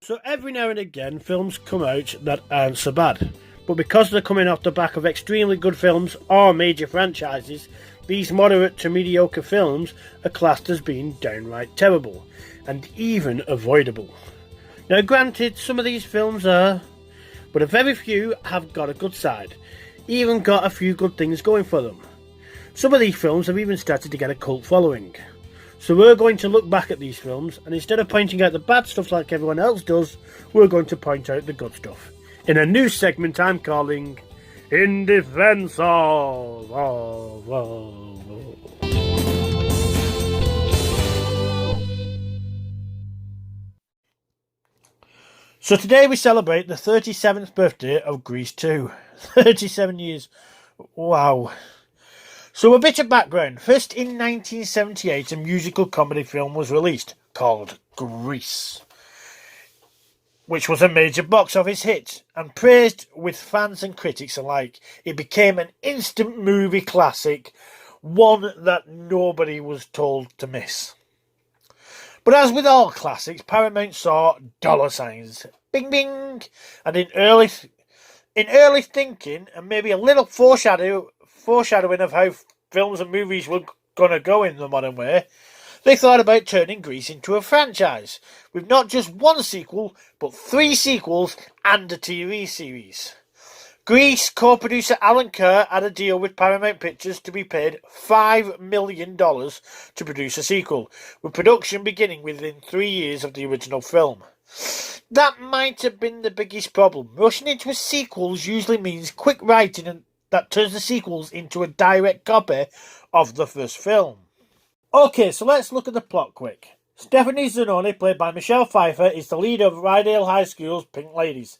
So every now and again films come out that aren't so bad, but because they're coming off the back of extremely good films or major franchises, these moderate to mediocre films are classed as being downright terrible, and even avoidable. Now granted, some of these films are, but a very few have got a good side, even got a few good things going for them. Some of these films have even started to get a cult following. So we're going to look back at these films, and instead of pointing out the bad stuff like everyone else does, we're going to point out the good stuff. In a new segment I'm calling In Defense of... So today we celebrate the 37th birthday of Grease 2. 37 years. Wow. So a bit of background. First in 1978 a musical comedy film was released called Grease, which was a major box office hit and praised with fans and critics alike. It became an instant movie classic, one that nobody was told to miss. But as with all classics, Paramount saw dollar signs. Bing bing! And in early thinking, and maybe a little foreshadowing of how films and movies were going to go in the modern way, they thought about turning Grease into a franchise, with not just one sequel, but 3 sequels and a TV series. Grease co-producer Alan Kerr had a deal with Paramount Pictures to be paid $5 million to produce a sequel, with production beginning within 3 years of the original film. That might have been the biggest problem. Rushing into a sequel usually means quick writing and that turns the sequels into a direct copy of the first film. Okay, so let's look at the plot quick. Stephanie Zanoni, played by Michelle Pfeiffer, is the leader of Rydale High School's Pink Ladies,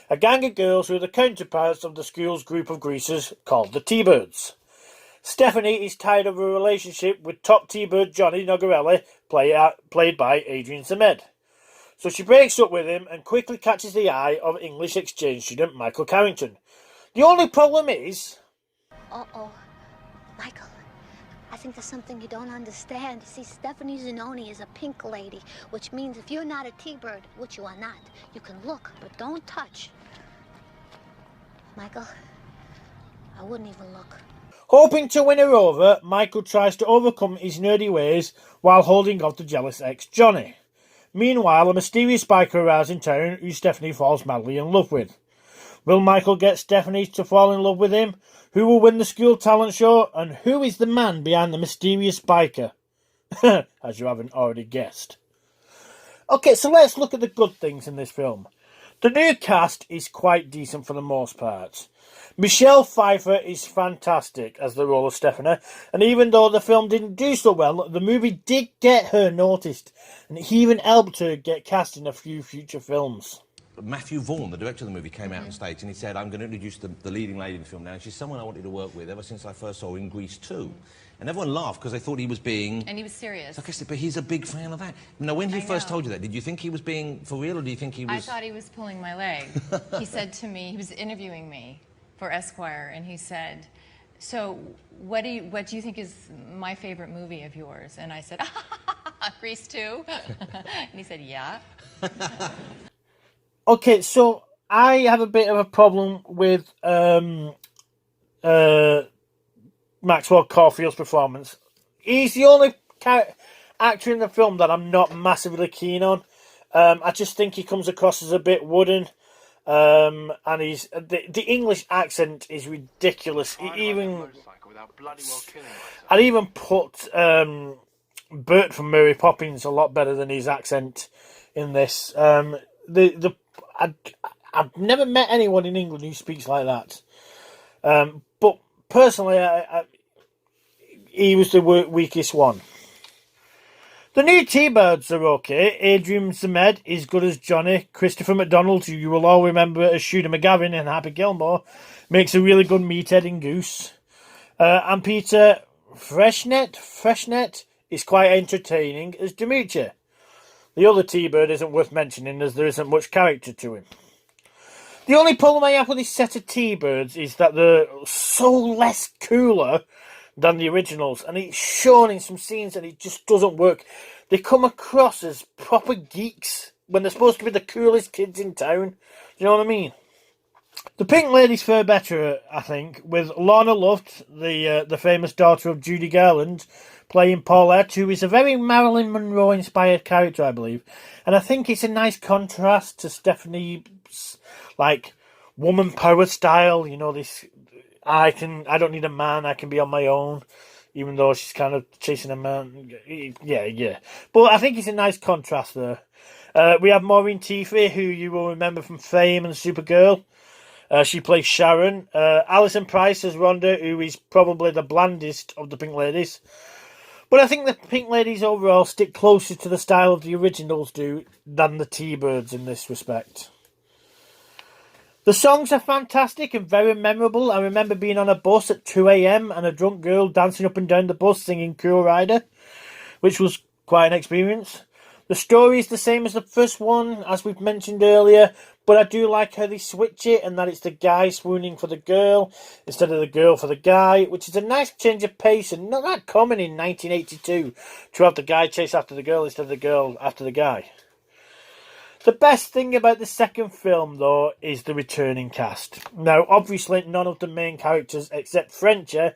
a gang of girls who are the counterparts of the school's group of greasers called the T-Birds. Stephanie is tired of a relationship with top T-Bird Johnny Nogarelli, played by Adrian Zmed. So she breaks up with him and quickly catches the eye of English exchange student Michael Carrington. The only problem is... Uh-oh. Michael, I think there's something you don't understand. You see, Stephanie Zanoni is a pink lady, which means if you're not a T-Bird, which you are not, you can look, but don't touch. Michael, I wouldn't even look. Hoping to win her over, Michael tries to overcome his nerdy ways while holding off the jealous ex Johnny. Meanwhile, a mysterious biker arrives in town who Stephanie falls madly in love with. Will Michael get Stephanie to fall in love with him? Who will win the school talent show? And who is the man behind the mysterious biker? As you haven't already guessed. Okay, so let's look at the good things in this film. The new cast is quite decent for the most part. Michelle Pfeiffer is fantastic as the role of Stephanie, and even though the film didn't do so well, the movie did get her noticed, and it even helped her get cast in a few future films. Matthew Vaughn, the director of the movie, came out on stage and he said, I'm going to introduce the leading lady in the film now, and she's someone I wanted to work with ever since I first saw her in Grease 2. And everyone laughed because they thought he was being... And he was serious. Like I said, but he's a big fan of that. Now, when he first told you that, did you think he was being for real, or do you think he was... I thought he was pulling my leg. He said to me, he was interviewing me for Esquire, and he said, so what do you think is my favorite movie of yours? And I said, Grease 2? And he said, yeah. Okay, so I have a bit of a problem with Maxwell Caulfield's performance. He's the only actor in the film that I'm not massively keen on. I just think he comes across as a bit wooden, and he's the English accent is ridiculous. I'd even put Bert from Mary Poppins a lot better than his accent in this. I've never met anyone in England who speaks like that. But personally, he was the weakest one. The new T-Birds are okay. Adrian Zmed is good as Johnny. Christopher McDonald, who you will all remember as Shooter McGavin in Happy Gilmore, makes a really good meathead in Goose. And Peter Freshnet is quite entertaining as Demetria. The other T-Bird isn't worth mentioning as there isn't much character to him. The only problem I have with this set of T-Birds is that they're so less cooler than the originals, and it's shown in some scenes and it just doesn't work. They come across as proper geeks when they're supposed to be the coolest kids in town. Do you know what I mean? The Pink Ladies fare better, I think, with Lorna Luft, the famous daughter of Judy Garland, playing Paulette, who is a very Marilyn Monroe-inspired character, I believe. And I think it's a nice contrast to Stephanie's, like, woman power style. You know, this, I don't need a man, I can be on my own. Even though she's kind of chasing a man. Yeah. But I think it's a nice contrast there. We have Maureen Teefey, who you will remember from Fame and Supergirl. She plays Sharon. Alison Price as Rhonda, who is probably the blandest of the Pink Ladies. But I think the Pink Ladies overall stick closer to the style of the originals do than the T-Birds in this respect. The songs are fantastic and very memorable. I remember being on a bus at 2 a.m. and a drunk girl dancing up and down the bus singing Cool Rider, which was quite an experience. The story is the same as the first one, as we've mentioned earlier, but I do like how they switch it and that it's the guy swooning for the girl instead of the girl for the guy, which is a nice change of pace and not that common in 1982 to have the guy chase after the girl instead of the girl after the guy. The best thing about the second film, though, is the returning cast. Now, obviously, none of the main characters except Frenchie,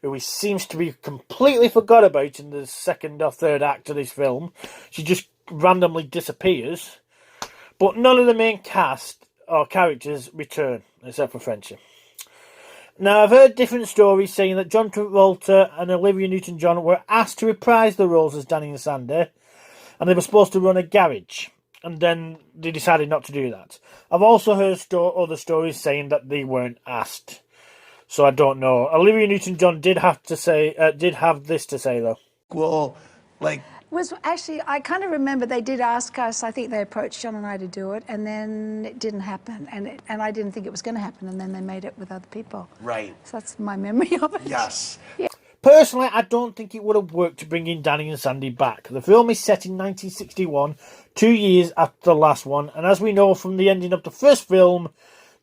who he seems to be completely forgot about in the second or third act of this film. She just randomly disappears. But none of the main cast or characters return, except for Frenchie. Now, I've heard different stories saying that John Travolta and Olivia Newton-John were asked to reprise the roles as Danny and Sandy, and they were supposed to run a garage. And then they decided not to do that. I've also heard other stories saying that they weren't asked. So I don't know. Olivia Newton-John did have this to say, though. Well, like... Was actually, I kind of remember they did ask us, I think they approached John and I to do it, and then it didn't happen. And I didn't think it was going to happen, and then they made it with other people. Right. So that's my memory of it. Yes. Yeah. Personally, I don't think it would have worked to bring in Danny and Sandy back. The film is set in 1961, 2 years after the last one, and as we know from the ending of the first film,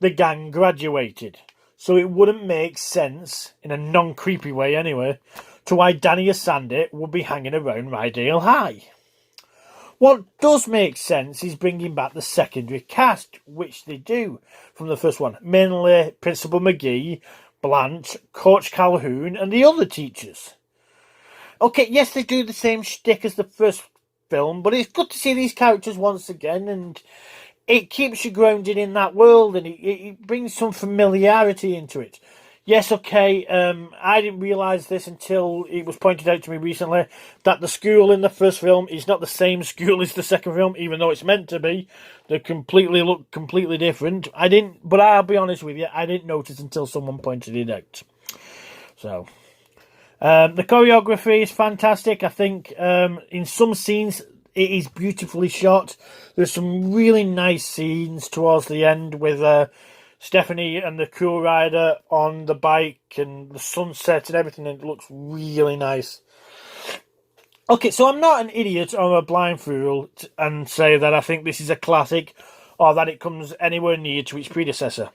the gang graduated. So it wouldn't make sense, in a non-creepy way anyway, to why Danny and Sandy would be hanging around Rydale High. What does make sense is bringing back the secondary cast, which they do from the first one, mainly Principal McGee, Blanche, Coach Calhoun, and the other teachers. Okay, yes, they do the same shtick as the first film, but it's good to see these characters once again, and it keeps you grounded in that world, and it brings some familiarity into it. Yes, okay, I didn't realise this until it was pointed out to me recently, that the school in the first film is not the same school as the second film, even though it's meant to be. They look completely different. But I'll be honest with you, I didn't notice until someone pointed it out. So, the choreography is fantastic. I think in some scenes it is beautifully shot. There's some really nice scenes towards the end with Stephanie and the Cool Rider on the bike and the sunset and everything. It looks really nice. Okay, so I'm not an idiot or a blind fool and say that I think this is a classic or that it comes anywhere near to its predecessor.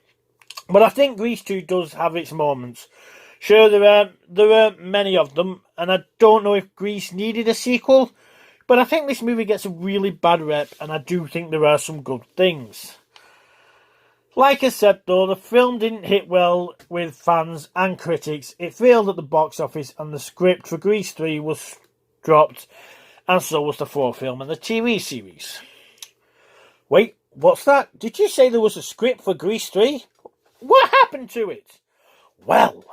But I think Grease 2 does have its moments. Sure, there are many of them, and I don't know if Grease needed a sequel, but I think this movie gets a really bad rep, and I do think there are some good things. Like I said, though, the film didn't hit well with fans and critics. It failed at the box office, and the script for Grease 3 was dropped, and so was the fourth film in the TV series. Wait, what's that? Did you say there was a script for Grease 3? What happened to it? Well,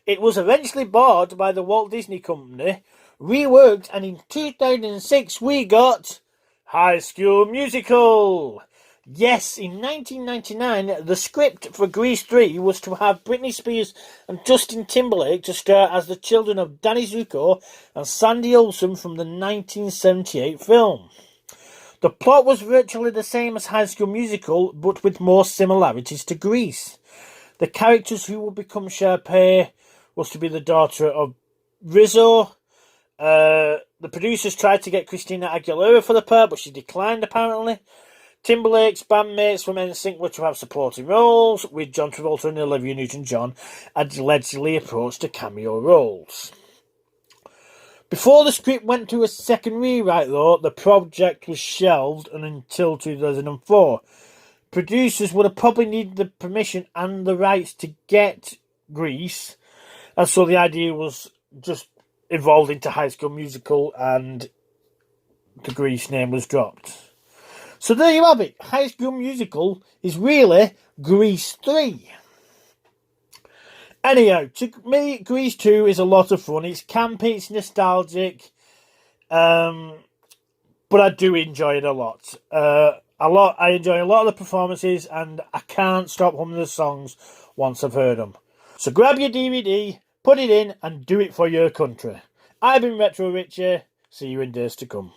it was eventually bought by the Walt Disney Company, reworked, and in 2006 we got High School Musical. Yes, in 1999, the script for Grease 3 was to have Britney Spears and Justin Timberlake to star as the children of Danny Zuko and Sandy Olsen from the 1978 film. The plot was virtually the same as High School Musical, but with more similarities to Grease. The characters who would become Sharpay was to be the daughter of Rizzo. The producers tried to get Christina Aguilera for the part, but she declined apparently. Timberlake's bandmates from NSYNC were to have supporting roles, with John Travolta and Olivia Newton-John allegedly approached to cameo roles. Before the script went to a second rewrite, though, the project was shelved until 2004. Producers would have probably needed the permission and the rights to get Grease, and so the idea was just evolved into High School Musical, and the Grease name was dropped. So there you have it. High School Musical is really Grease 3. Anyhow, to me, Grease 2 is a lot of fun. It's campy, it's nostalgic, but I do enjoy it a lot. I enjoy a lot of the performances, and I can't stop humming the songs once I've heard them. So grab your DVD, put it in, and do it for your country. I've been Retro Richie. See you in days to come.